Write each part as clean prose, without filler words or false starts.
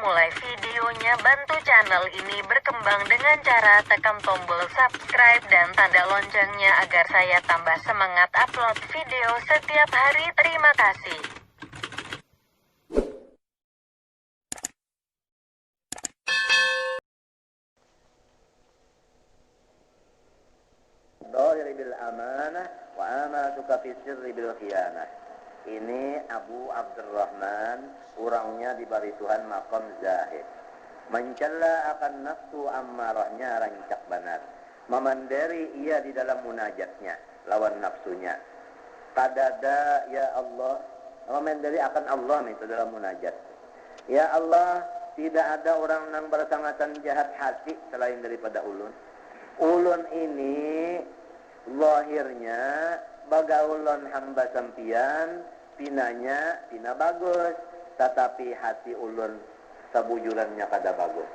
memulai videonya, bantu channel ini berkembang dengan cara tekan tombol subscribe dan tanda loncengnya agar saya tambah semangat upload video setiap hari. Terima kasih. Dhahiri bil amanah wa amatuka fi sirri bil khiyanah. Ini Abu Abdurrahman, orangnya diberi Tuhan maqam zahid. Mencela akan nafsu ammarahnya rancak banar. Memandiri ia di dalam munajatnya, lawan nafsunya. Kadada ya Allah, memandiri akan Allah itu dalam munajat. Ya Allah, tidak ada orang yang bersangatan jahat hati selain daripada ulun. Ulun ini lahirnya bagaulun hamba sampian, pinanya pina bagus, tetapi hati ulun sabujurannya kada bagus.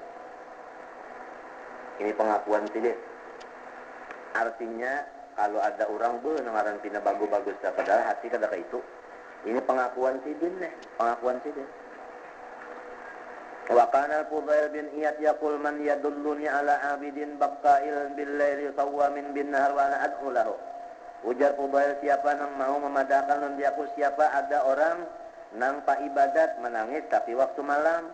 Ini pengakuan sidin. Artinya kalau ada orang ngaran pina bagus-bagus padahal hati kada kayak itu. Ini pengakuan sidin nih, pengakuan sidin. Wa kana Fudail bin Iyad yaqul man yadulluni ala abidin baqa'il bil laili sawamin bin nahar wa ana ad'u lahu. Ujar Fudail, siapa yang mau memadakan nanti aku, siapa ada orang nang pa ibadat menangis tapi waktu malam,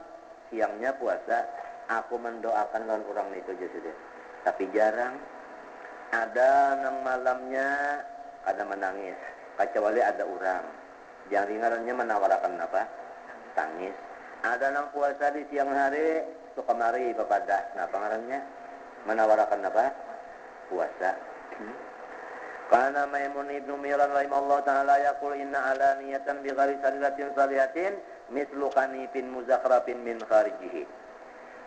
siangnya puasa, aku mendoakan lawan orang itu jadi. Tapi jarang ada nang malamnya ada menangis, kecuali ada orang yang ringannya menawarakan apa? Tangis. Ada nang puasa di siang hari suka mari papadah. Nah pengarangnya menawarakan apa? Puasa. Karena Maimun ibnu Mihran rahimahullah ta'ala yaqul inna ala niyatan bi ghairi sarilatin salihatin mislu kanifin muzakrafin min kharijihi.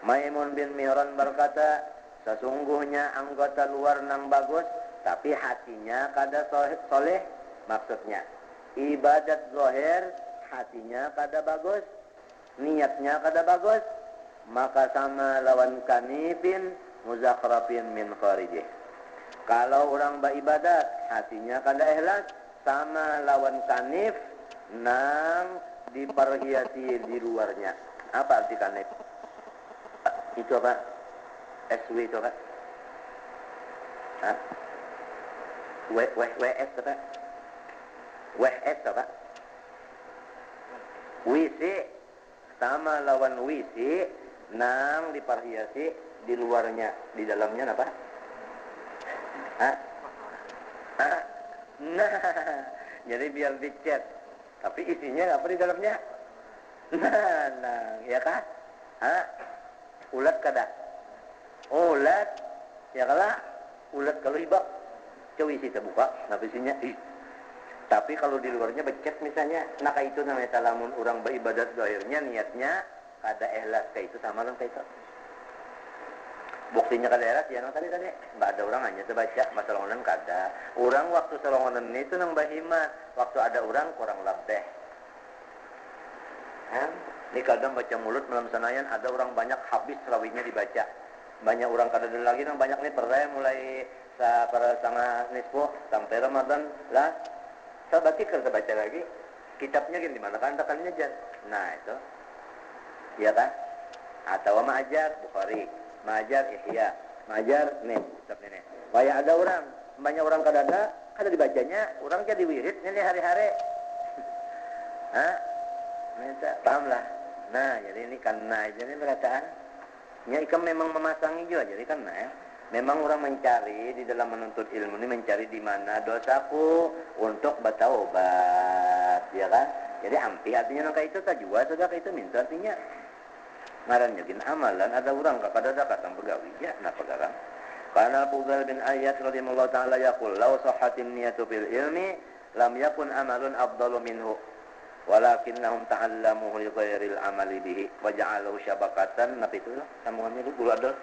Maimun bin Mihran berkata, sesungguhnya anggota luar nang bagus tapi hatinya kada soleh, maksudnya ibadat zahir hatinya kada bagus, niatnya kada bagus, maka sama lawan kanifin muzakrafin min kharijih. Kalau orang beribadat hatinya kada ikhlas, sama lawan kanif nang diperhiasi di luarnya. Apa arti kanif? Itu apa? SW itu apa? Hah? WS apa? WS apa? Wisi sama lawan wisi nang diperhiasi di luarnya, di dalamnya apa? Hah? Hah? Nah, jadi biar dicat, tapi isinya apa di dalamnya? Nah, ya kan? Hah? Ulat kada? Ulat, ya kalah? Ulat kalau ibak, coba isi terbuka, nah isinya, tapi kalau di luarnya becet misalnya, nah kayak itu namanya talamun orang beribadat zahirnya, niatnya kada ikhlas kayak itu sama orang kayak itu. Buktinya kada ikhlas ya nang tadi nggak ada orang hanya terbaca masalahnya kada. Orang waktu salongan itu nang bahima, waktu ada orang kurang lebih. Ini kadang baca mulut malam sanayan ada orang banyak habis selawinya dibaca. Banyak orang kada ada lagi nang banyak nih percaya mulai para sama nisfu sampai Ramadan lah. Sabati kerja baca lagi kitabnya gini di mana kan takalnya jan. Nah itu, iya kan? Atau Ma'ajar Bukhari, Ma'ajar Ihya, Ma'ajar nih kitab ini. Banyak ada orang, banyak orang kada dibacanya, orang jadi wirid ini hari-hari. Hah? Minta paham lah. Nah jadi ini karena ini perkataan. Ya ikam memang memasangi juga jadi karena ya. Memang orang mencari di dalam menuntut ilmu ini mencari di mana dosaku untuk bertaubat, ya kan? Jadi ampi artinya nang kayak itu tajwa sudah kayak itu minta artinya. Ngarannya gin amalan ada orang kada ada kata pegawi ya nah pegarang. Karena Fudail bin Iyad radhiyallahu taala yaqul law sahhatin niyatu fil ilmi lam yakun amalun afdalu minhu walakinnahum ta'allamuhu li ghairil amali bihi wa ja'alahu syabakatan. Nah itu sambungannya dulu ada.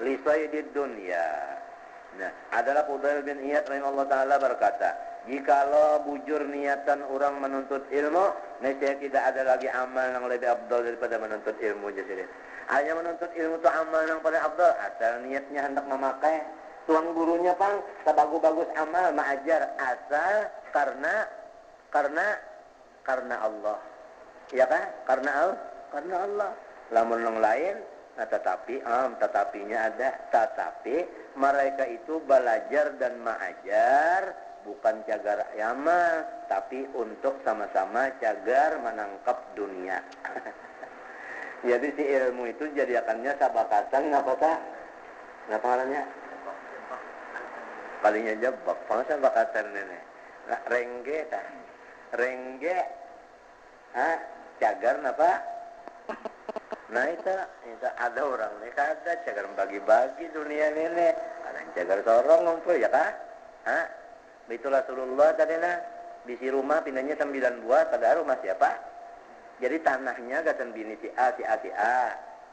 Lisaidid dunya. Nah, adalah Fudail bin Iyad rahimahullah ta'ala berkata, jikalau bujur niatan orang menuntut ilmu, nescaya tidak ada lagi amal yang lebih abdal daripada menuntut ilmu. Jadi, hanya menuntut ilmu itu amal yang paling abdal, asal niatnya hendak memakai. Tuang gurunya pang, sebagus-bagus amal, ma'ajar, asal karena Allah. Ya kan? Karena Allah. Lamun yang lain, nah tetapinya ada. Tetapi mereka itu belajar dan mengajar bukan cagar amal, tapi untuk sama-sama cagar menangkap dunia. Jadi si ilmu itu jadiakannya sabakatan ngapa tak? Ngapa namanya? Palingnya jebak, masa bakatan nenek. Nah, rengge tak? Rengge, cagar napa? Nah itu ada orang nih kada cagar bagi-bagi dunia nenek. Ada yang cagar sorong ngumpul ya kah? Itulah Rasulullah tadi nah. Bisi rumah pindahnya 9 buah, pada rumah siapa? Jadi tanahnya gatan bini si A.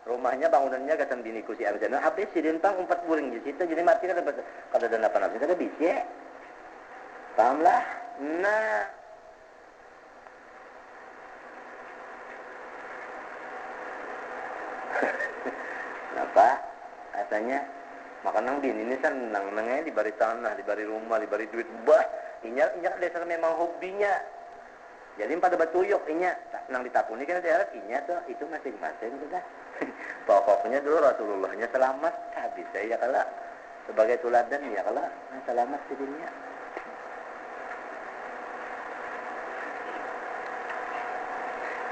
Rumahnya bangunannya gatan bini ku si A. Nah, habis si dintang 4 buring di situ, jadi mati kada dan apa nafsu kada bisi. Paham lah? Nah, apa? Katanya makanang bini ini senang nangnya di bari tanah, di bari rumah, di bari duit bah. Inya dasar memang hobinya. Jadi pada batuyuk inya nang ditapuni kan daerah inya tuh itu masing-masing sudah. Pokoknya dulu Rasulullahnya selamat habis saya kala sebagai tuladan ya kala selamat di dunia.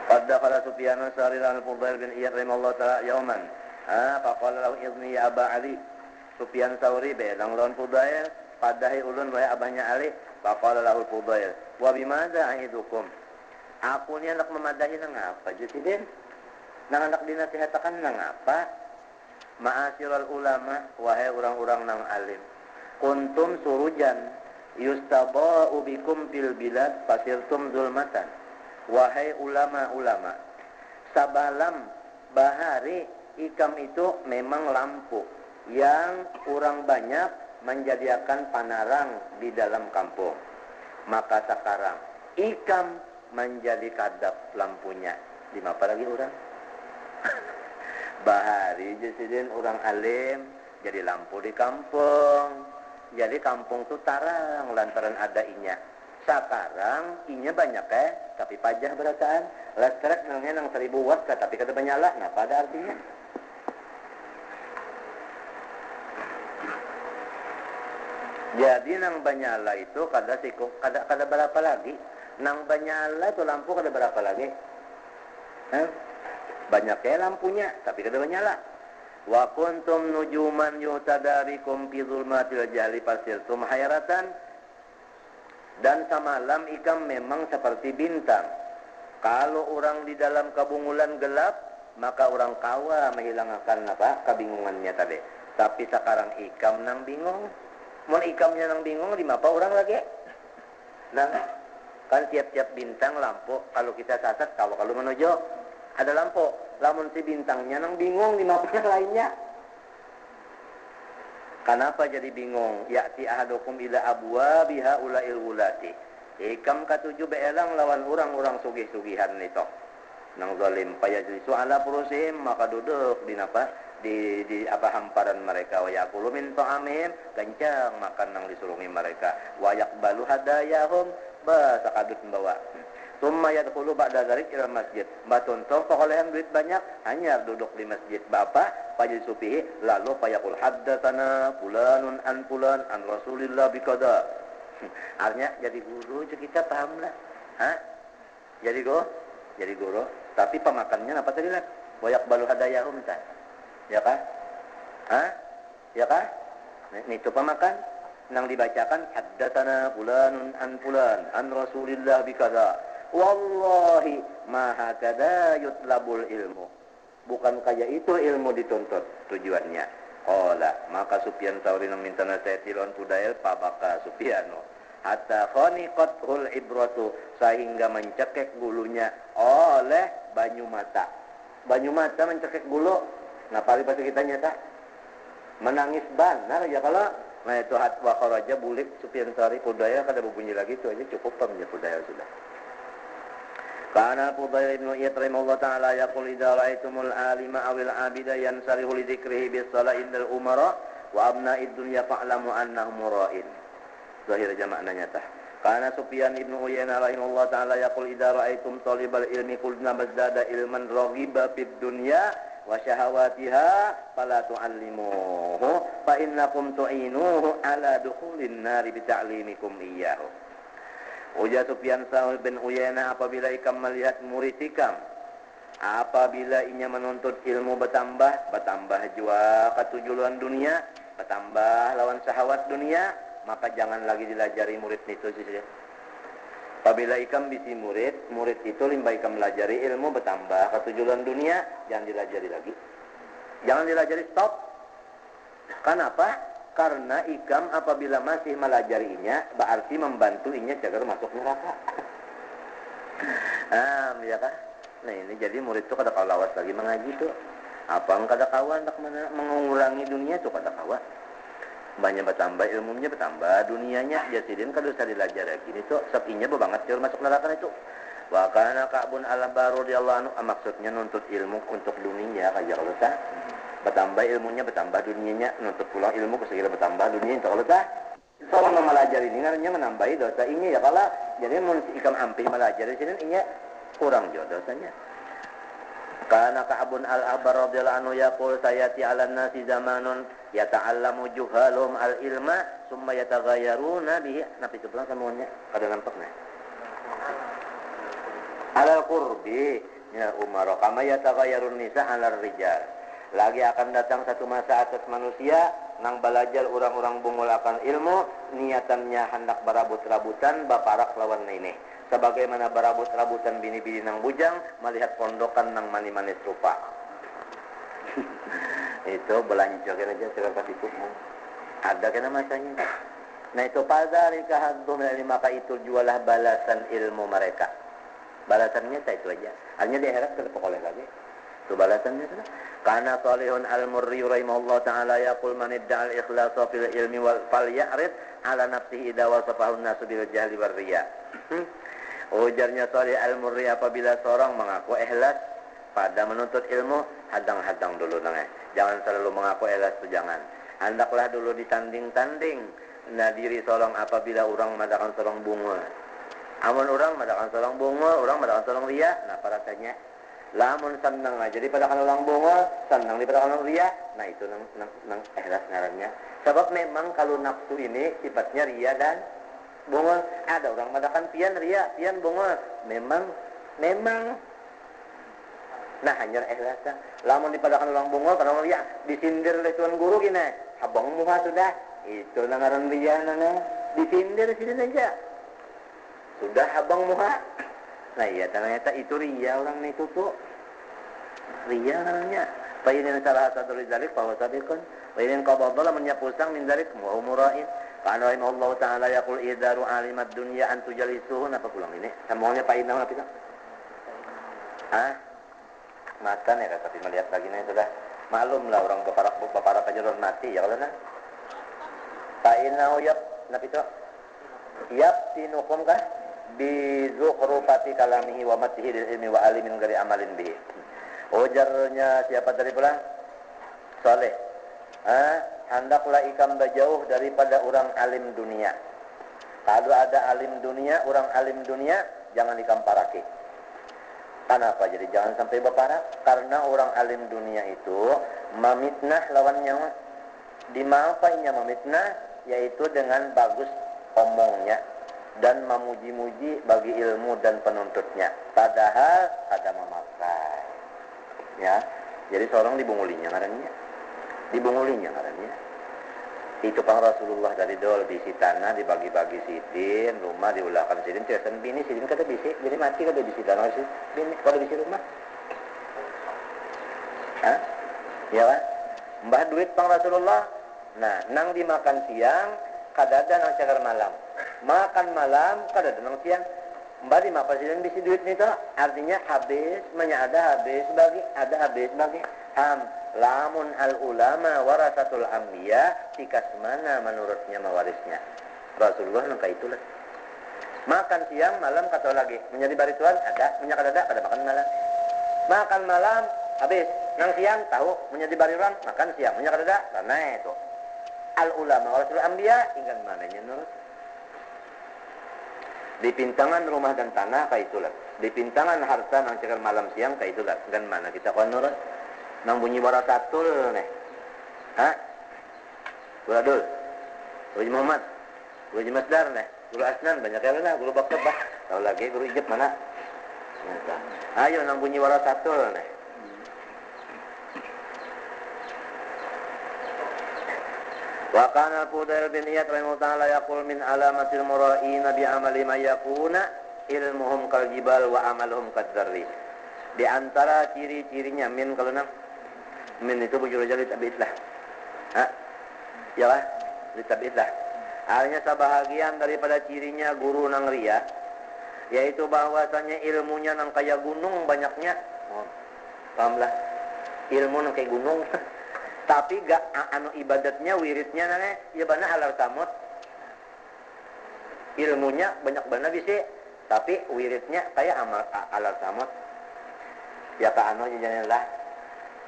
Qad dakhala Sufyan as-Sari al-Fudail bin Iyad rahimallahu ta'ala yauman. Faqala lahu idni ya Aba Ali. Sufyan Sauri belang lawan Fudail, padahi ulun wahai abahnya Ali. Faqala lahu Fudail, wa bimadza a'idukum? Aku ni anak memadahi nang apa Jusidin? Nang anak dinasihatakan nang apa? Ma'asyiral ulama, wahai orang-orang nang alim. Kuntum surujan yustaba'u bikum fil bilad fasirtum zulmatan. Wahai ulama-ulama, sabalam bahari ikam itu memang lampu yang orang banyak menjadikan panarang di dalam kampung. Maka sekarang ikam menjadi kadap lampunya. Di apa lagi orang? Bahari jasidin orang alim jadi lampu di kampung. Jadi kampung itu tarang lantaran ada inya. Sekarang inya banyak tapi pajah berataan. Listrik nangnya nang 1000 watt tapi kada menyala. Nah, pada artinya jadi nang banyala itu kada berapa lagi. Nang banyala itu lampu kada berapa lagi. Banyak lampunya tapi kada menyala. Wa kuntum nujuman yutadarikum fi zulmatil jahli fasirtum hayratan. Dan semalam ikam memang seperti bintang. Kalau orang di dalam kabungulan gelap, maka orang kawa menghilangkan kebingungannya tadi. Tapi sekarang ikam nang bingung. Mun ikamnya nang bingung, di apa orang lagi? Nah, kan tiap-tiap bintang lampu, kalau kita sasat, kalau menuju ada lampu. Lamun si bintangnya nang bingung, di apa yang lainnya? Kenapa jadi bingung? Ya'ti ahadukum ila abwabiha ulail wulati. Ikam katuju beelang lawan orang-orang sugih-sugihan itu. Nang zalim payajlisu ala purusihim, maka duduk di hamparan mereka. Wa yaqulu min ta'amihim, kencang makan nang disurungi mereka. Wa yaqbalu hadayahum, sakadut membawa. Summa yadkhulu ba'da dzalik ila masjid. Batuntoh perolehan duit banyak, hanya duduk di masjid bapak pajil supihi, lalu payakul haddatsana fulanun an fulan an Rasulillah biqada. Artinya jadi guru kita paham lah. Jadi guru, tapi pemakannya apa tadi lah? Boyak balu hadayahum ta. Ya kah? Ya kah? Ini itu pemakan nang dibacakan haddatsana fulanun an fulan an Rasulillah biqada. Wallahi maha kada yutlabul ilmu. Bukan kaya itu ilmu dituntut tujuannya. Qala, maka Sufyan Tsauri nang minta nasihat lawan Fudail, pabaka Sufyano. Hatta khaniqatul ibratu, sehingga mencekek bulunya oleh banyu mata. Banyu mata mencekek bulu. Ngapa pas kita nyata? Menangis benar ya kalau nah itu hatwa kharaja bulik Sufyan Tsauri Fudail kada berbunyi lagi itu aja cukup pemnya Fudail sudah. Kana Fudail ibn Iyad rahimahullah ta'ala yaqul idza ra'aitumul alima awil abida yansarihu li dzikrihi bis sala'il umara wa abna'id dunya fa'lamu annahum mura'in. Zahir jamaknanya tah. Karena Sufyan ibnu Uyainah rahimahullah ta'ala yaqul idza ra'aitum talibal ilmi qulna bazdada ilman raghiba fid dunya wa syahawatiha fala tu'allimuhu fa innakum tu'inuhu ala dukhulin nari bi ta'limikum iyyahu. Ujar Sufyan bin Uyainah, apabila ikam melihat murid ikam, apabila inya menuntut ilmu bertambah jua ketujuan dunia, bertambah lawan syahwat dunia, maka jangan lagi dilajari murid itu saja. Apabila ikam bisi murid itu limba ikam melajari ilmu bertambah ketujuan dunia, jangan dilajari lagi. Jangan dilajari, stop. Kenapa? Karena ikam apabila masih melajarinya, berarti membantu inya agar masuk neraka. Ya kan? Nah ini jadi murid itu kada kawan lagi mengaji tuh. Apa kada kawan nak mengurangi dunia tuh kada kawan. Banyak bertambah ilmunya, bertambah dunianya, jasidin kada usah dilajar lagi. Ini tuh sepinya banget jauh masuk neraka itu. Wa kana Ka'bun al-Ahbar radhiyallahu anhu, maksudnya nuntut ilmu untuk dunia kayak kalau sah. Bertambah ilmunya, bertambah dunianya, nuntut pulang ilmu kesegera bertambah dunia itu kalau sah. Seorang melajari ini namanya menambahi dosa ini ya kalau jadi mun ikam ampih melajari sini ini kurang juga dosanya. Karena Ka'bun al-Ahbar radhiyallahu anhu yaqul sayati 'alan nasi zamanun yata'allamu juhalum al-ilma summa yataghayyaruna bihi. Nabi itu pulang semuanya kada nampak nah. Alal qurbi ya umar kama yataghayyarun nisa 'alal rijal. Lagi akan datang satu masa atas manusia nang belajar orang-orang bungul akan ilmu, niatannya hendak berabut-rabutan baparak lawan nenek. Sebagaimana berabut-rabutan bini-bini nang bujang melihat pondokan nang mani-manis rupa. Itu belanjakan aja sekarang itu ada kena masanya. Nah itu fadzalika haddum maka itu jualah balasan ilmu mereka. Balasannya itu aja. Hanya di akhirat tidak boleh lagi. Itu balasannya sudah. Karena Salihun al-Murri rahimahullah ta'ala yaqul man idda'al ikhlasa fil ilmi wal falya'rid ala nafsihi idza wasafahu an-nasu bil jahli war riya. Ujarnya Salih al-Murri, apabila seorang mengaku ikhlas pada menuntut ilmu, hadang-hadang dulu nang. Jangan selalu mengaku ikhlas itu jangan. Hendaklah dulu ditanding-tanding. Nah diri seorang apabila orang madakan seorang bunga. Amun orang madakan seorang bunga, orang madakan seorang riya, nah paratanya lamun senang aja daripada kalau orang bunga, senang daripada kalau ria, nah itu nang ikhlas ngarannya. Sebab memang kalau nafsu ini sifatnya ria dan bunga. Ada orang madakan pian ria, pian bunga. Memang. Nah hanya ikhlas. Lamun daripada kalau orang bunga, kalau ria, disindir oleh tuan guru gini, habang muha sudah. Itu ngaran ria nana, disindir sini saja. Sudah habang muha. Nah iya ternyata itu ria orang itu tuh. Ria namanya. Fa'inin salah satu dari dalik bahwa sabiqun. Fa'inin qabadala menyapusang min dalik mu'umurain. Karena Allah Ta'ala yaqul idharu alimat dunya an tujalisuhun. Apa pulang ini? Semuanya fa'in nama apa itu? Makan ya tapi melihat lagi nih sudah. Malum lah orang baparak kajaran mati ya kalau nah. Fa'in nahu yap. Apa itu? Yap sinukum kah? Bizukhrufati kalamihi wa matihi lil ilmi wa alimin gari amalin bihi. Ujarnya siapa dari pulang? Saleh. Hendaklah ikam berjauh daripada orang alim dunia. Kalau ada alim dunia, orang alim dunia, jangan ikam paraki. Kenapa? Jadi jangan sampai berparak. Karena orang alim dunia itu memitnah lawan nyawa. Di manapainya memitnah, yaitu dengan bagus omongnya dan memuji-muji bagi ilmu dan penuntutnya. Padahal ada memakai. Ya, jadi seorang dibungulinya ngarannya. Itu pang Rasulullah dari dol bisi tanah dibagi-bagi sidin, rumah diulahkan sidin, tiasan bini sidin kada bisi, jadi mati kada bisi tanah sidin, bini kada bisi rumah. Ya kan? Mbah duit pang Rasulullah. Nah, nang dimakan siang kada ada nang cagar malam. Makan malam kada ada nang siang. Mbak di apa sih bisi duit nih tuh? Artinya habis, ada habis bagi lamun al ulama warasatul anbiya tikas mana menurutnya mewarisnya. Rasulullah nangka itulah. Makan siang malam kata lagi menjadi barituan ada, kada makan malam. Makan malam habis, nang siang tahu menjadi bariran makan siang kada karena itu. Al ulama warasatul anbiya ingkang mananya nurut. Di pintangan rumah dan tanah kaitulah. Di pintangan harta nang cekal malam siang kaitulah. Dan mana kita konur nang bunyi barasatul nih. Ha? Gula dul. Guru Muhammad. Guru Masdar nih. Guru Asnan banyak kali lah. Guru Baktebah. Tahu lagi guru Ijab mana? Ayo nang bunyi barasatul nih. Wa kana Fudail bin Iyad rahimahullah ta'ala yaqul min alamatil mura'ina bi amali ma yakuna ilmuhum kal jibal wa amaluhum kadzarri. Di antara ciri-cirinya min kalau nang min itu bujur jadi tabiitlah. Ha? Ya lah, tabiitlah. Artinya sebahagian daripada cirinya guru nang ria yaitu bahwasanya ilmunya nang kayak gunung banyaknya. Oh, pahamlah. Ilmu nang kayak gunung. Tapi gak anu ibadatnya wiridnya nane ya bana alar samut ilmunya banyak bana bisa tapi wiridnya kayak amal alar samut ya ka anu jajanlah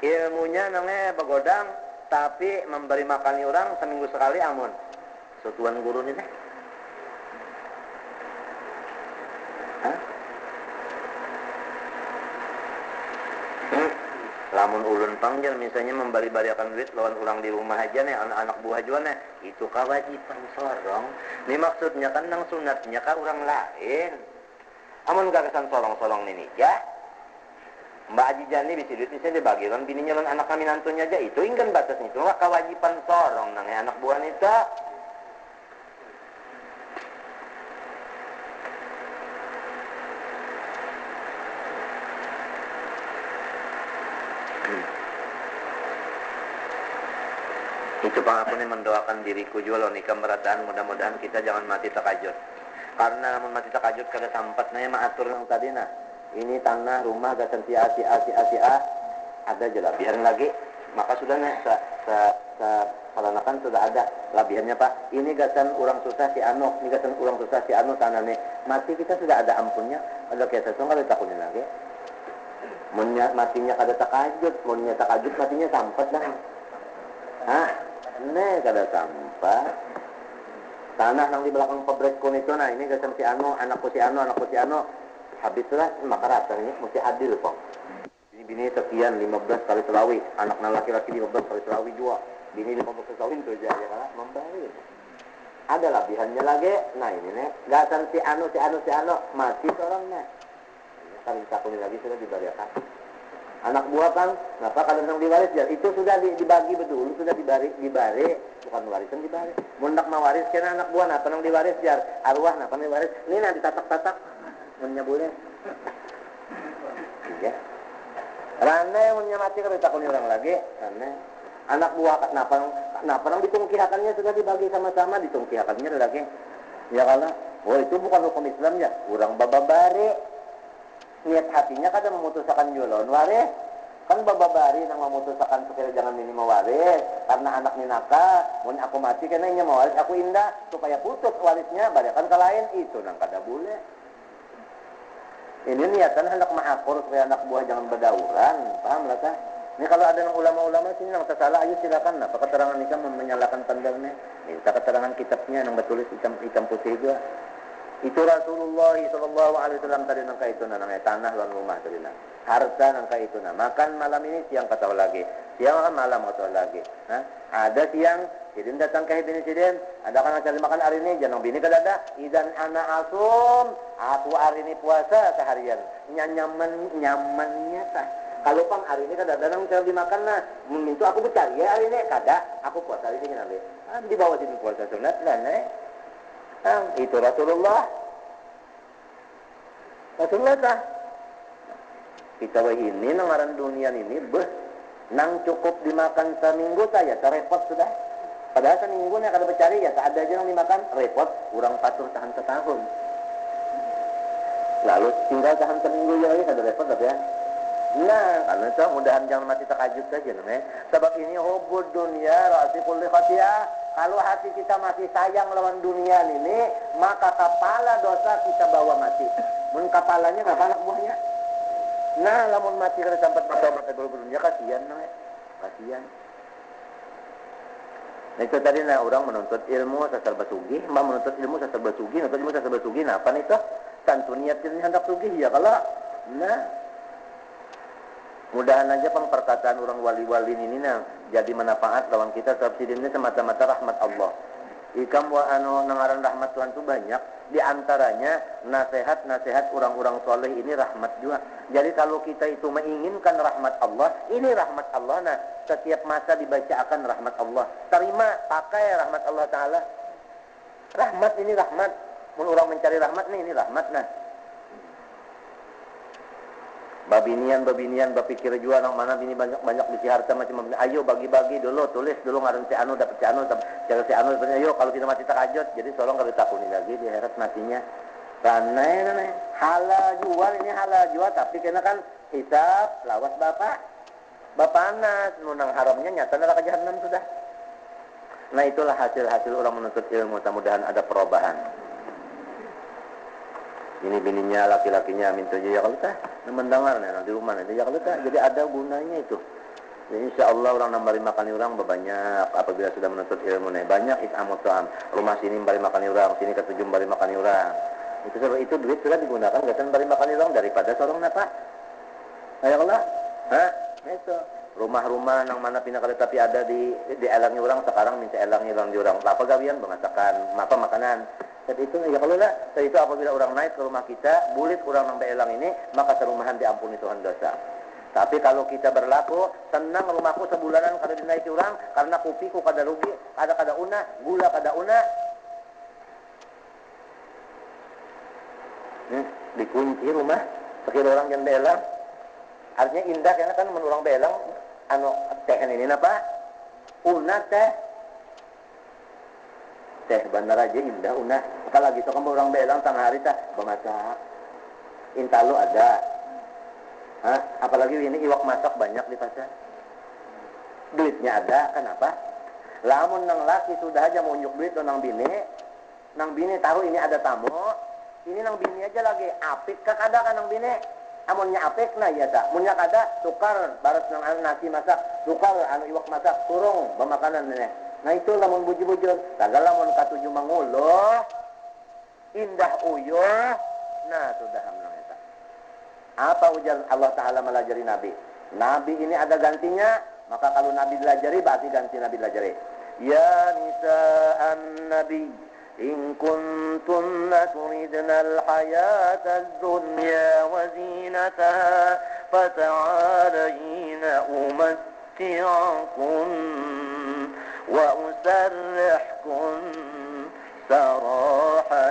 ilmunya nane begodang tapi memberi makan orang seminggu sekali amun sutuan guru ini teh lamun ulun panggil misalnya membari-bariakan duit lawan ulang di rumah aja nih anak-anak buah juga nih itu kewajiban sorong ini maksudnya kan nang sunatnya kan orang lain amun gagasan sorong-sorong ini ya Mbak Haji Jani bisa duit bisa dibagi kan bininya lawan anak kami nantunya aja itu ingin batas itu lah kewajiban sorong nang anak buah itu itu pang aku nih mendoakan diriku juga loh nikah berataan mudah-mudahan kita jangan mati takajud karena namun mati takajud kada sampat naya maatur yang tadi nah ini tanah rumah gasan si A ada aja lah biarin lagi maka sudah nih palanakan sudah ada labihannya pak ini gasan orang susah si Ano ini gasan orang susah si Ano tanah nih mati kita sudah ada ampunnya ada kayak sesuatu kada takunin lagi matinya kada takajud munnya takajud matinya sampat dah hah ne kada sampah tanah nang di belakang pabrik kun itu nah ini gasan si Ano anakku si Ano habis lah maka rasanya mesti adil kok bini sekian 15 kali selawi anak laki-laki 15 kali selawi juga bini 15 kali selawi itu aja ya kan membalik ada labihannya lagi nah ini nih gasan si Ano mati orangnya kali takuni lagi sudah dibariakan anak buah kan, kenapa kadang diwaris ya? Itu sudah dibagi betul, sudah dibari, bukan warisan dibari. Mundak mawaris kena anak buah, napa nang diwaris jar? Arwah napa nang diwaris? Ini nanti tatak-tatak, munnya boleh. Iya. Rane munnya mati kalau takuni orang lagi, rane. Anak buah napa nang ditungkihakannya sudah dibagi sama-sama, ditungkihakannya lagi. Ya kalau, oh itu bukan hukum Islam ya, kurang bababari. Niat hatinya kada memutuskan julon waris kan bababari nang memutuskan supaya jangan minima waris karena anak ni nakal mun aku mati kena nya mawaris aku indah supaya putus warisnya balikan ke lain itu nang kada boleh ini niatan hendak mengakur supaya anak buah jangan berdauran paham lah kah ini kalau ada nang ulama-ulama sini nang tersalah ayo silakan apa keterangan nikah menyalakan pandangnya minta keterangan kitabnya nang bertulis hitam putih juga itu Rasulullah sallallahu alaihi wasallam tadi nang kaitu nang tanah lan rumah tadi nang harta nang kaitu nang makan malam ini siang kataw lagi siang makan malam kataw lagi ada siang sidin datang ke bini sidin ada kan cari makan hari ini jangan bini kada ada idan ana asum aku hari ini puasa seharian nyamannya tah kalau pang hari ini kada ada nang cari makan nah itu aku bercari ya hari ini kada aku puasa hari ini nabi di bawah sini puasa sunat lah itu Rasulullah sah kita ini nangaran dunia ini nang cukup dimakan seminggu saya repot sudah padahal seminggu nih kada bercari ya tak ada aja yang dimakan repot kurang patur tahan setahun lalu tinggal tahan seminggu lagi kada repot tapi ya nah karena itu mudahan jangan mati takajud saja namanya sebab ini hubud dunia ra'si kulli khati'ah kalau hati kita masih sayang lawan dunia ini, maka kepala dosa kita bawa mati. Mun kepalanya nggak anak buahnya. Nah, lamun mati kalau sampai bertobat ke dunia kasihan, kasihan. Nah itu tadi nah orang menuntut ilmu sasar basugi, mbak menuntut ilmu sasar basugi, menuntut ilmu sasar basugi. Nah apa nih tuh? Tentu niatnya hendak sugi ya kalau. Nah mudahan aja perkataan orang wali-wali ini nah jadi manfaat lawan kita sebab ini semata-mata rahmat Allah. Ikam wa anu nangaran rahmat Tuhan itu banyak, di antaranya nasihat-nasihat orang-orang soleh ini rahmat juga. Jadi kalau kita itu menginginkan rahmat Allah, ini rahmat Allah. Nah, setiap masa dibacakan rahmat Allah. Terima, pakai rahmat Allah Ta'ala. Rahmat ini rahmat. Mun orang mencari rahmat nih, ini rahmat nah. Babinian berpikir juga nang mana bini banyak bisi harta macam-macam. Ayo bagi-bagi dulu, tulis dulu ngaran si anu dapat si anu, cara si anu ayo kalau kita mati terkajut. Jadi tolong kalau takuni lagi di heret matinya. Karena halal jual ini halal jual tapi kena kan hisab lawas bapak anas nunang haramnya nyata neraka jahanam sudah. Nah itulah hasil orang menuntut ilmu. Mudah-mudahan ada perubahan. Ini bininya laki-lakinya minta ya kalau tah mendengar nih di rumah nih ya kalau tah jadi ada gunanya itu. Jadi insya Allah orang nambari makan orang banyak apabila sudah menuntut ilmu nih banyak isamut tuam rumah sini bari makan orang sini ketujuh bari makan orang itu duit sudah digunakan gasan bari makan orang daripada sorong napa. Ya Allah, itu rumah-rumah nang mana pindah kali tapi ada di elangnya orang sekarang minta elangnya orang di orang apa gawian mengatakan apa makanan. Jadi itu ya kalau lah, itu apabila orang naik ke rumah kita, bulit orang nang beelang ini, maka serumahan diampuni Tuhan dosa. Tapi kalau kita berlaku, senang rumahku sebulanan kada dinaiki orang, karena kupiku kada rugi, kada una, gula kada una. Dikunci rumah, sekira orang yang beelang. Artinya indah karena kan menurut orang beelang, teh ini apa? Una teh bandar aja indah una. Kalau gitu kamu orang belang tengah hari tah bemasak. Intalo ada. Apalagi ini iwak masak banyak di pasar. Duitnya ada, kenapa? Lamun nang laki sudah aja mau unjuk duit nang bini tahu ini ada tamu. Ini nang bini aja lagi apik kak ada kan nang bini. Amunnya apik nah iya tak. Munnya kada tukar baras nang nasi masak, tukar iwak masak, turung bemakanan nih. Nah itu lamun bujur-bujur, tagala lamun katujuh mangulo, indah uyuh, nah sudah hamlang eta. Apa ujar Allah Ta'ala melajari Nabi? Nabi ini ada gantinya, maka kalau Nabi dilajari, berarti ganti Nabi dilajari. Ya nisa'an Nabi, in kuntunna turidna al-hayata ad-dunya wa zinataha, fata'alayna umatti'akun. وأسرحكن سراحا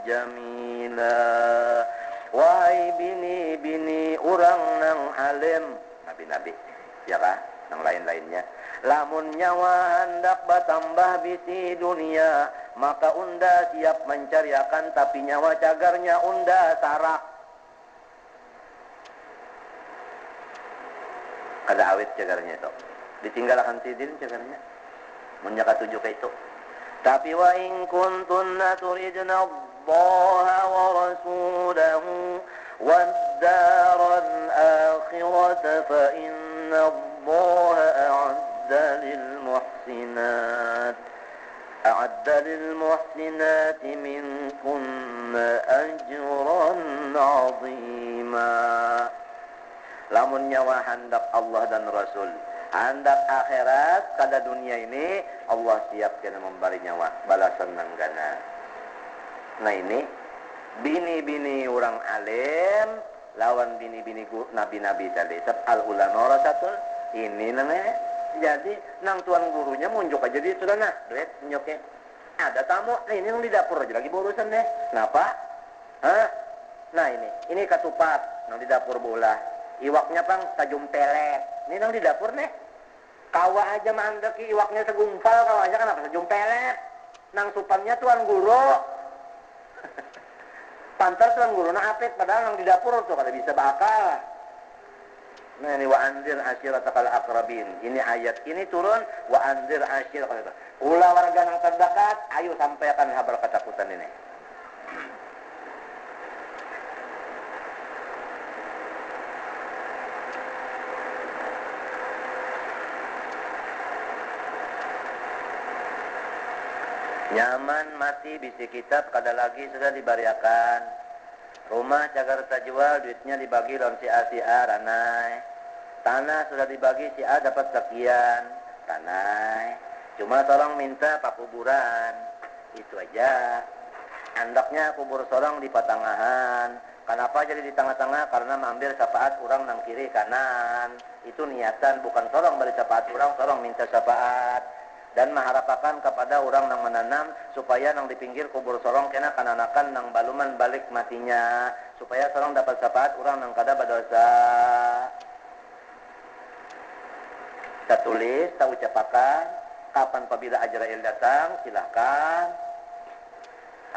جميلا. Wahai bini orang nang alim nabi-nabi ya kah nang lain-lainnya lamun nyawa hendak bertambah bisi dunia maka unda siap mencariakan tapi nyawa cagarnya unda sarak kada awet cagarnya itu ditinggalkan sidin cagarnya menyaka tujuh ke itu. Tapi wa in kuntunna turidna Allah wa rasulahu wad daral akhirata fa inna Allah a'adda lil muhsinat minkunna ajran 'azima. Lamun nyawa hendak Allah dan Rasul hendak akhirat kada dunia ini Allah siap kena memberi nyawa balasan nanggana. Nah ini bini-bini orang alim lawan bini-bini nabi-nabi tadi al ulama rasatul ini namanya. Jadi nang tuan gurunya munjuk aja di sudah nah duit nyoknya ada tamu nah ini nang di dapur aja lagi berurusan deh. Kenapa? Nah ini ketupat nang di dapur bola iwaknya pang tajum pelet. Ini nang di dapur nih. Kawa aja mandek iwaknya segumpal, kawa aja kenapa tajum pelet. Nang supannya tuan guru. Pantas tuan guru na apit padahal nang di dapur tuh kada bisa bakal. Nah ini wa anzir ashiratakal aqrabin. Ini ayat ini turun wa anzir ashiratakal. Ulah warga nang terdekat, ayo sampaikan kabar ketakutan ini. Nyaman mati bisi kitab kada lagi sudah dibariakan. Rumah cagar terjual duitnya dibagi lawan si A ranai. Tanah sudah dibagi si A dapat sekian tanah. Cuma tolong minta pakuburan. Itu aja. Andaknya kubur sorong di patangahan. Kenapa jadi di tengah-tengah? Karena mengambil syafaat orang nang kiri kanan. Itu niatan, bukan sorong beri syafaat orang, sorong minta syafaat. Dan mengharapkan kepada orang nang menanam supaya nang di pinggir kubur sorong kena kananakan nang baluman balik matinya, supaya sorong dapat syafaat orang nang kada berdosa. Kita tulis, kita ucapakan. Kapan apabila Azrail datang, silahkan.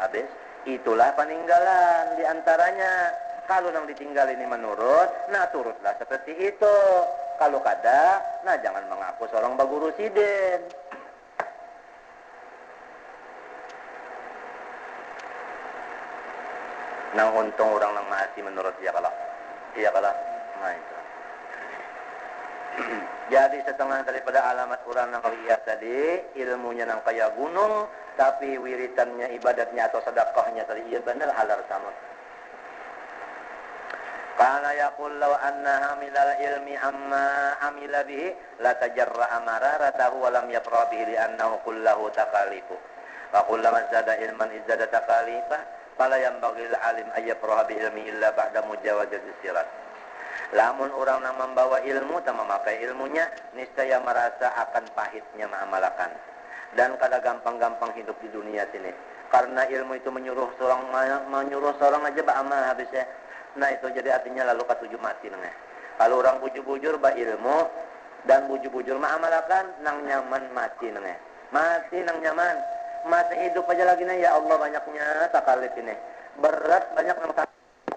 Habis, itulah peninggalan diantaranya. Kalau nang ditinggal ini menurut, nah turutlah seperti itu. Kalau kada, nah jangan mengaku seorang baguru siden. Nang untung orang nang masih menurut dia kalah. Nah itu. Jadi setengah daripada alamat orang nang lihat tadi, ilmunya nang kaya gunung, tapi wiritannya, ibadatnya atau sedekahnya tadi iya benar halar sama. Kana yaqul law anna hamilal ilmi amma amila bihi la tajarra amararatahu wa lam yafra bihi li annahu kullahu takalifu. Wa kullama zada ilman izzada takalifa fala yanbaghi lil alim ay yafra bi ilmi illa ba'da mujawazati sirat. Lamun orang yang membawa ilmu dan memakai ilmunya, niscaya merasa akan pahitnya mengamalkan. Dan kada gampang-gampang hidup di dunia sini. Karena ilmu itu menyuruh seorang aja beramal habisnya. Nah itu jadi artinya lalu ketujuh mati nengah. Kalau orang bujur-bujur ba ilmu dan bujur-bujur mengamalkan, nang nyaman mati nengah. Mati nang nyaman. Masih hidup aja lagi nih, ya Allah banyaknya takalif ini. Berat banyak nang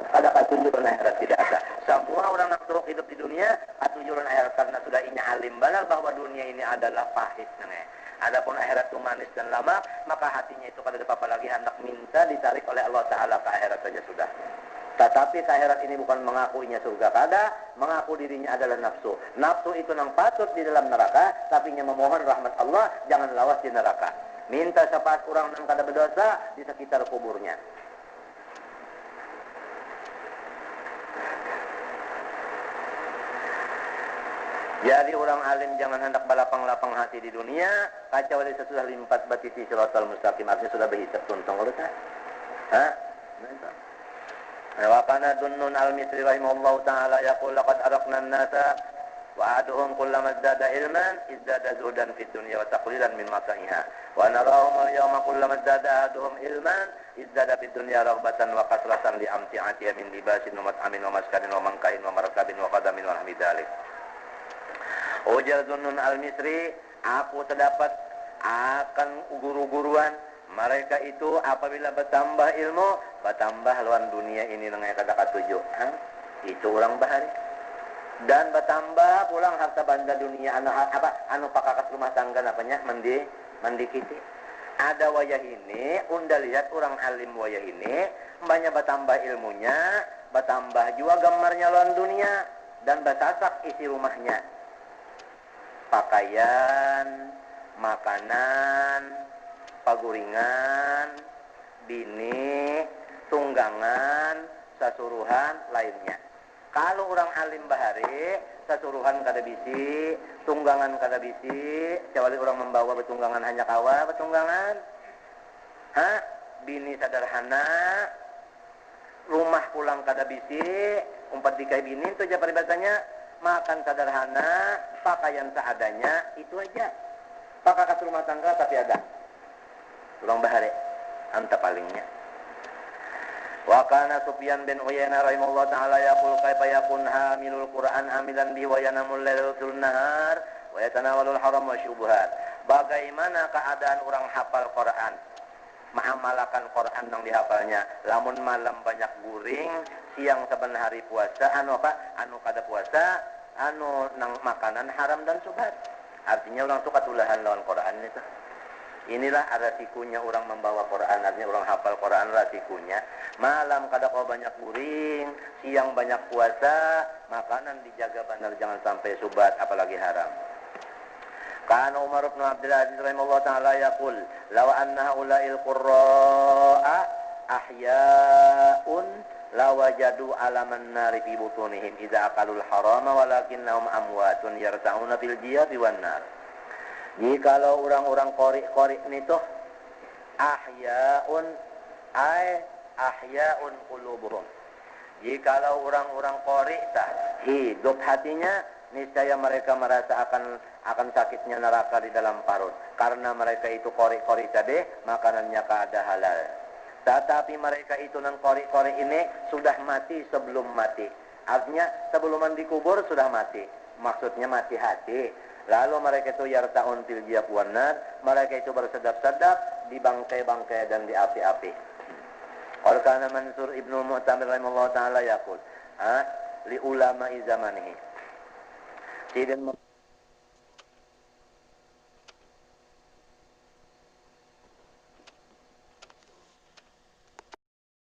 ada ketujuan akhirat tidak ada. Semua orang nak terus hidup di dunia ketujuan akhirat karena sudah ini alim benar bahwa dunia ini adalah pahit. Adapun akhirat itu manis dan lama, maka hatinya itu kada ada apa-apa lagi hendak minta ditarik oleh Allah Taala ke akhirat saja sudah. Tetapi ke akhirat ini bukan mengakuinya surga kada, mengaku dirinya adalah nafsu. Nafsu itu nang patut di dalam neraka, tapi nya memohon rahmat Allah jangan lawas di neraka. Minta syafaat orang nang kada berdosa di sekitar kuburnya. Jadi orang alim jangan hendak balapang-lapang hati di dunia, kacau dari sesudah limpat batiti siratal mustaqim, artinya sudah berhisab tuntung kalau tak. Hah? Wa kana Dunnun al-Misri rahimahullahu ta'ala yaqul laqad arakna an-nasa wa aduhum kullama zada ilman izdada zuhdan fid dunya wa taqlilan min mata'iha wa narahum al-yawma kullama zada aduhum ilman izdada fid dunya raghbatan wa kasratan li amti'atiha min libasin wa mat'amin wa maskanin wa mankain wa markabin wa qadamin wa hamidalik. Ujar Dunnun al-Misri, aku terdapat akan guru-guruan mereka itu apabila bertambah ilmu, bertambah lawan dunia ini dengan kada katuju. Itu orang bahari. Dan bertambah pulang harta benda dunia anu pakakas rumah tangga napanya mandi kiti. Ada wayah ini, unda lihat orang alim wayah ini, banyak bertambah ilmunya, bertambah juga gambarnya lawan dunia dan bersasak isi rumahnya. Pakaian, makanan, paguringan, bini, tunggangan, sasuruhan, lainnya. Kalau orang alim bahari, sasuruhan kada bisi, tunggangan kada bisi, kecuali orang membawa betunggangan hanya kawa betunggangan. Bini sederhana, rumah pulang kada bisi, umpat dikai bini itu aja peribadahnya. Makan sederhana, pakaian seadanya, itu aja. Pakakas rumah tangga tapi ada. Orang bahari, anta palingnya. Wa kana Sufyan bin Uyainah rahimahullah ta'ala yaqul kaifa yakun hamilul Qur'an amilan bi wa yanamul lailatul nahar wa yatanawalul haram wa syubhat. Bagaimana keadaan orang hafal Quran? Mengamalkan Quran yang dihafalnya. Lamun malam banyak guring, siang saban hari puasa, anu kada puasa, nang makanan haram dan subhat. Artinya orang tu katulahan lawan Quran itu. Inilah resikonya orang membawa Quran, artinya orang hafal Quran resikonya. Malam kada kau banyak guring, siang banyak puasa, makanan dijaga benar jangan sampai subhat apalagi haram. Kana Umar bin Abdul Aziz rahimahullah ta'ala yaqul, law anna haula'il qurra'a ahya'un lawajadu alaman nari fi butunihim idza aqalul harama walakinnahum amwatun yarta'una fil jiyabi wan nar. Jikalau orang-orang qori ini tuh ahya'un ahya'un qulubuhum. Jikalau orang-orang qori tah hidup hatinya, niscaya mereka merasa akan sakitnya neraka di dalam parut. Karena mereka itu qori tadi makanannya kada halal. Tetapi mereka itu nan qori ini sudah mati sebelum mati. Artinya sebelum dikubur sudah mati. Maksudnya mati hati. Lalu mereka itu yartaun fil jiyab wan nar, mereka itu bersedap-sedap di bangkai-bangkai dan di api-api. Qala kana Mansur ibnu Mu'tamir rahimahullah taala yaqul, li ulama'i zamanihi.